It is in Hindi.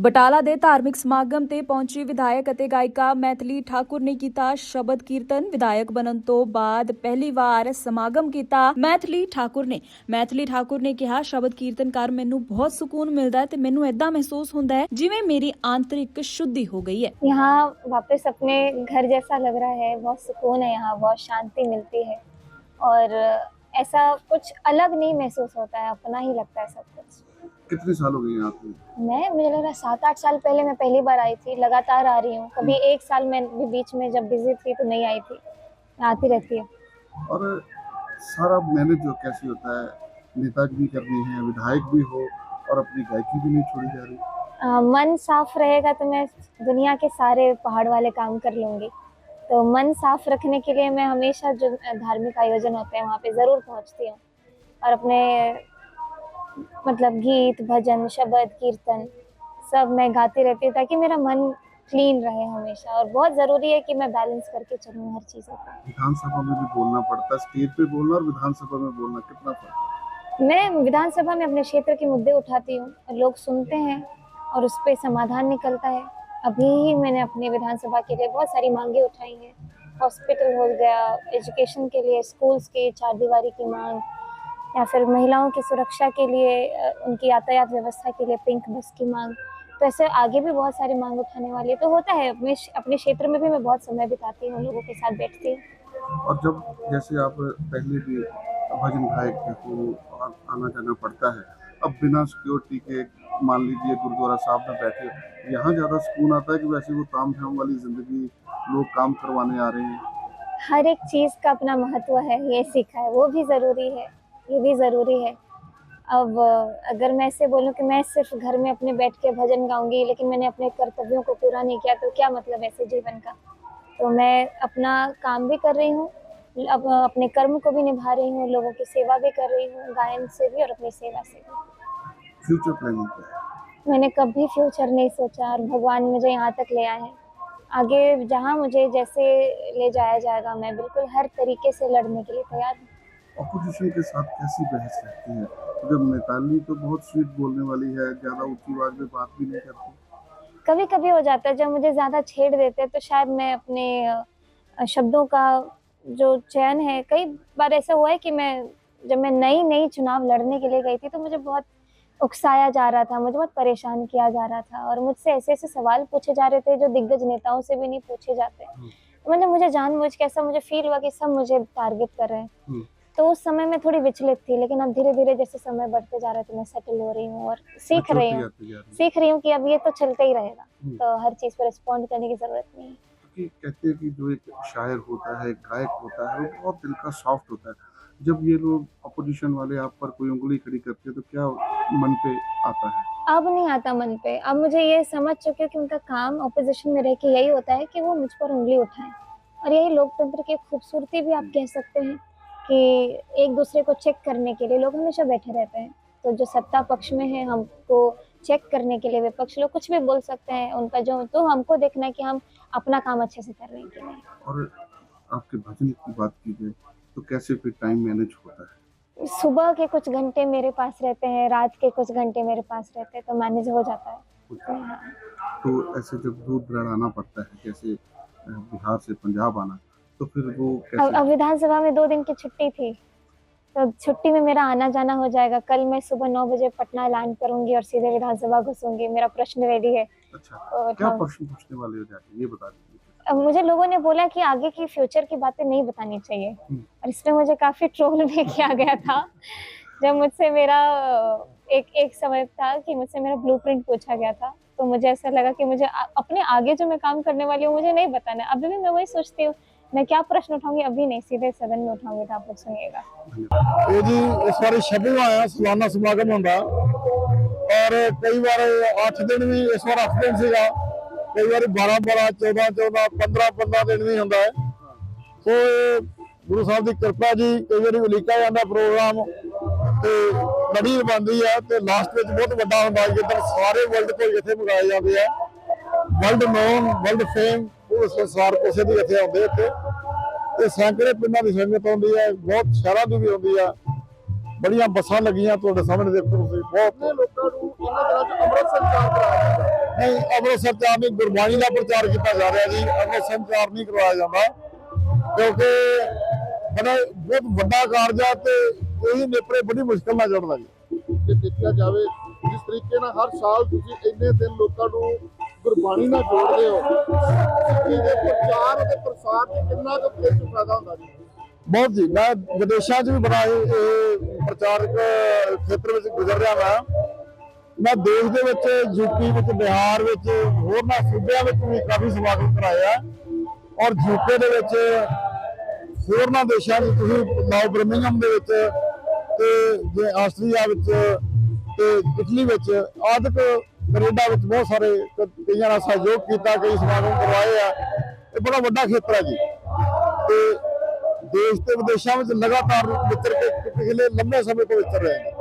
ਬਟਾਲਾ ਦੇ ਧਾਰਮਿਕ ਸਮਾਗਮ ਤੇ ਪਹੁੰਚੀ ਵਿਧਾਇਕ ਅਤੇ ਗਾਇਕਾ ਮੈਥਿਲੀ ਠਾਕੁਰ ਨੇ ਕੀਤਾ ਸ਼ਬਦ ਕੀਰਤਨ। ਵਿਧਾਇਕ ਬਣਨ ਤੋਂ ਬਾਅਦ ਪਹਿਲੀ ਵਾਰ ਸਮਾਗਮ ਕੀਤਾ ਮੈਥਿਲੀ ਠਾਕੁਰ ਨੇ ਕਿਹਾ, ਸ਼ਬਦ ਕੀਰਤਨ ਕਰ ਮੈਨੂੰ ਬਹੁਤ ਸਕੂਨ ਮਿਲਦਾ ਹੈ ਤੇ ਮੈਨੂੰ ਏਦਾਂ ਮਹਿਸੂਸ ਹੁੰਦਾ ਹੈ ਜਿਵੇਂ ਮੇਰੀ आंतरिक शुद्धि हो गई है। यहाँ वापस अपने घर जैसा लग रहा है, बहुत सुकून है, यहाँ बहुत शांति मिलती है और ऐसा कुछ अलग नहीं महसूस होता है, अपना ही लगता है सब कुछ। कितने साल हो गए यहाँ पे? मुझे लग रहा है 7-8 साल पहले मैं पहली बार आई थी, लगातार आ रही हूँ। कभी एक साल मैं भी बीच में जब बिजी थी तो नहीं आई थी, मैं आती रहती हूँ। और सारा मैनेज जो कैसे होता है, नेताजी भी करनी है, विधायक भी हो और अपनी गायकी भी नहीं छोड़ी जा रही। मन साफ रहेगा तो मैं दुनिया के सारे पहाड़ वाले काम कर लूँगी। तो मन साफ रखने के लिए मैं हमेशा जो धार्मिक आयोजन होते हैं वहाँ पे ज़रूर पहुँचती हूँ और अपने मतलब गीत, भजन, शब्द, कीर्तन सब मैं गाती रहती हूँ ताकि मेरा मन क्लीन रहे हमेशा। और बहुत ज़रूरी है कि मैं बैलेंस करके चलूँ हर चीज़ों को। विधानसभा में भी बोलना पड़ता है, स्टेज पे बोलना और विधानसभा में बोलना कितना फर्क है? मैं विधानसभा में अपने क्षेत्र के मुद्दे उठाती हूँ और लोग सुनते हैं और उस पर समाधान निकलता है। अभी ही मैंने अपनी विधानसभा के लिए बहुत सारी मांगे उठाई हैं। हॉस्पिटल हो गया, एजुकेशन के लिए स्कूल्स की चारदीवारी की मांग, या फिर महिलाओं की सुरक्षा के लिए उनकी यातायात व्यवस्था के लिए पिंक बस की मांग। तो ऐसे आगे भी बहुत सारी मांग उठाने वाली है। तो होता है, अपने क्षेत्र में भी मैं बहुत समय बिताती हूँ, लोगों के साथ बैठती हूँ। और जब जैसे आप पहले भी भजन गायक थे तो आना जाना पड़ता है, अब बिना सिक्योरिटी के मान लीजिए गुरुद्वारा साहब में बैठे, यहाँ ज़्यादा सुकून आता है कि वैसे वो ताम झाम वाली ज़िंदगी, लोग काम करवाने आ रहे हैं? हर एक चीज़ का अपना महत्व है, ये सीखा है, वो भी ज़रूरी है, ये भी ज़रूरी है। अब अगर मैं ऐसे बोलूं कि मैं सिर्फ घर में अपने बैठ के भजन गाऊंगी लेकिन मैंने अपने कर्तव्यों को पूरा नहीं किया तो क्या मतलब ऐसे जीवन का। तो मैं अपना काम भी कर रही हूँ, अब अपने कर्म को भी निभा रही हूँ, लोगों की सेवा भी कर रही हूँ, गायन से भी और अपनी सेवा से भी। फ्यूचर प्लानिंग क्या है? मैंने कभी फ्यूचर नहीं सोचा और भगवान मुझे यहाँ तक ले आए हैं। आगे जहाँ मुझे जैसे ले जाया जाएगा मैं बिल्कुल हर तरीके से लड़ने के लिए तैयार हूँ। अपोजिशन के साथ कैसी बहस रहती है? जब मिताली तो बहुत स्वीट बोलने वाली है, ज़्यादा ऊंची आवाज में बात भी नहीं करती। कभी कभी हो जाता है, जब मुझे ज़्यादा छेड़ देते हैं तो शायद मैं अपने शब्दों का जो चयन है, कई बार ऐसा हुआ है कि जब मैं नई चुनाव लड़ने के लिए गई थी तो मुझे बहुत उकसाया जा रहा था, मुझे बहुत परेशान किया जा रहा था और मुझसे ऐसे सवाल पूछे जा रहे थे जो दिग्गज नेताओं से भी नहीं पूछे जाते। मतलब मुझे जानबूझ के ऐसा मुझे फील हुआ कि सब मुझे टारगेट कर रहे हैं। तो उस समय मैं थोड़ी विचलित थी, लेकिन अब धीरे धीरे जैसे समय बढ़ते जा रहा है तो मैं सेटल हो रही हूँ और सीख रही हूँ कि अब ये तो चलता ही रहेगा, तो हर चीज़ पर रिस्पॉन्ड करने की जरूरत नहीं है। कहते हैं कि जो एक शायर होता है, एक गायक होता है, वो बहुत दिल का सॉफ्ट होता है। जब ये लोग अपोजिशन वाले आप पर कोई उंगली खड़ी करते हैं तो क्या मन पे आता है? अब नहीं आता मन पे। अब मुझे ये समझ चुकी हूँ कि उनका काम अपोजिशन में रह के यही होता है कि वो मुझ पर उंगली उठाएं। और यही लोकतंत्र की खूबसूरती भी आप कह सकते हैं कि एक दूसरे को चेक करने के लिए लोग हमेशा बैठे रहते हैं। तो जो सत्ता पक्ष में है, हमको चेक करने के लिए विपक्ष लोग कुछ भी बोल सकते हैं उनका, जो तो हमको देखना है कि हम अपना काम अच्छे से कर रहे हैं कि नहीं। और आपके भजन की बात की जाए तो कैसे फिर टाइम मैनेज होता है? सुबह के कुछ घंटे मेरे पास रहते हैं, रात के कुछ घंटे मेरे पास रहते हैं, तो मैनेज हो जाता है। तो ऐसे जब दूर दराड़ आना पड़ता है, जैसे बिहार से पंजाब आना, तो फिर वो कैसे? अब विधानसभा में 2 दिन की छुट्टी थी, तो छुट्टी में मेरा आना जाना हो जाएगा। कल मैं सुबह 9 बजे पटना लैंड करूंगी और सीधे विधानसभा घुसूंगी। मेरा प्रश्न रेडी है। अच्छा, क्या प्रश्न पूछने वाले हो जाके ये बता दीजिए। अब मुझे लोगों ने बोला कि आगे की फ्यूचर की बातें नहीं बतानी चाहिए और इसमें मुझे काफी ट्रोल भी किया गया था। जब मुझसे मेरा एक समय था कि मुझसे मेरा ब्लूप्रिंट पूछा गया था, तो मुझे ऐसा लगा कि मुझे अपने आगे जो मैं काम करने वाली हूँ मुझे नहीं बताना। अभी भी मैं वही सोचती हूँ, मैं क्या प्रश्न उठाऊंगी अभी नहीं, सीधे सदन में उठाऊंगी, तो आप लोग सुनिएगा। ये जी इस बार 26वां आया सालाना समागम होंदा और कई बार 8 दिन भी, इस बार 8 दिन सीगा, कई बार 12 14 15 दिन भी होंदा है। सो गुरु साहब की कृपा जी, कई बार उलीका जाता प्रोग्राम ते लड़ी बनती है तो लास्ट में बहुत बड़ा होंदा है, जिधर सारे वर्ल्ड को इत्थे मंगाए जाते हैं। वर्ल्ड नोन, वर्ल्ड फेम संसार कोसे भी इत्थे आउंदे इत्थे ते सैकड़े पिंडां दी संगत आउंदी है, बहुत शहरां दी भी आउंदी है। बड़ियां बसां लगियां तुहाडे सामने देखो तुसीं, बहुत लोकां नूं इन्हां दिनां च अमृत संचार कराया ਨਹੀਂ ਅੰਮ੍ਰਿਤਸਰ ਚਾਰ ਨਹੀਂ, ਗੁਰਬਾਣੀ ਦਾ ਪ੍ਰਚਾਰ ਕੀਤਾ ਜਾ ਰਿਹਾ ਜੀ। ਅੰਮ੍ਰਿਤਸਰ ਚਾਰ ਨਹੀਂ ਕਰਵਾਇਆ ਜਾਂਦਾ ਕਿਉਂਕਿ ਬੜਾ ਬਹੁਤ ਵੱਡਾ ਕਾਰਜ ਆ ਤੇ ਇਹੀ ਨੇਪਰੇ ਬੜੀ ਮੁਸ਼ਕਲ ਨਾਲ ਜੁੜਦਾ ਜੀ। ਜੇ ਦੇਖਿਆ ਜਾਵੇ ਜਿਸ ਤਰੀਕੇ ਨਾਲ ਹਰ ਸਾਲ ਤੁਸੀਂ ਇੰਨੇ ਦਿਨ ਲੋਕਾਂ ਨੂੰ ਗੁਰਬਾਣੀ ਨਾਲ ਜੋੜਦੇ ਹੋ, ਸਿੱਖੀ ਦੇ ਪ੍ਰਚਾਰ ਅਤੇ ਪ੍ਰਸਾਰ 'ਚ ਕਿੰਨਾ ਕੁ ਇਸ 'ਚ ਫਾਇਦਾ ਹੁੰਦਾ ਜੀ? ਬਹੁਤ ਜੀ, ਮੈਂ ਵਿਦੇਸ਼ਾਂ 'ਚ ਵੀ ਬੜਾ ਇਹ ਪ੍ਰਚਾਰਕ ਖੇਤਰ ਵਿੱਚ ਗੁਜ਼ਰ ਰਿਹਾ ਮੈਂ ਦੇਸ਼ ਦੇ ਵਿੱਚ ਯੂਪੀ ਵਿੱਚ, ਬਿਹਾਰ ਵਿੱਚ, ਹੋਰਨਾਂ ਸੂਬਿਆਂ ਵਿੱਚ ਵੀ ਕਾਫੀ ਸਮਾਗਮ ਕਰਾਏ ਆ ਔਰ ਯੂਕੇ ਦੇ ਵਿੱਚ, ਹੋਰਨਾਂ ਦੇਸ਼ਾਂ 'ਚ ਤੁਸੀਂ ਲਾਓ ਬਰਮਿੰਘਮ ਦੇ ਵਿੱਚ ਤੇ ਜੇ ਆਸਟਰੀਆ ਵਿੱਚ ਤੇ ਇਟਲੀ ਵਿੱਚ ਆਦਿਕ ਕੈਨੇਡਾ ਵਿੱਚ ਬਹੁਤ ਸਾਰੇ ਕਈਆਂ ਨਾਲ ਸਹਿਯੋਗ ਕੀਤਾ, ਕਈ ਸਮਾਗਮ ਕਰਵਾਏ ਆ। ਇਹ ਬੜਾ ਵੱਡਾ ਖੇਤਰ ਹੈ ਜੀ ਤੇ ਦੇਸ਼ ਤੇ ਵਿਦੇਸ਼ਾਂ ਵਿੱਚ ਲਗਾਤਾਰ ਵਿਚਰ ਕੇ ਪਿਛਲੇ ਲੰਬੇ ਸਮੇਂ ਤੋਂ ਵਿਚਰ ਰਹੇ ਨੇ।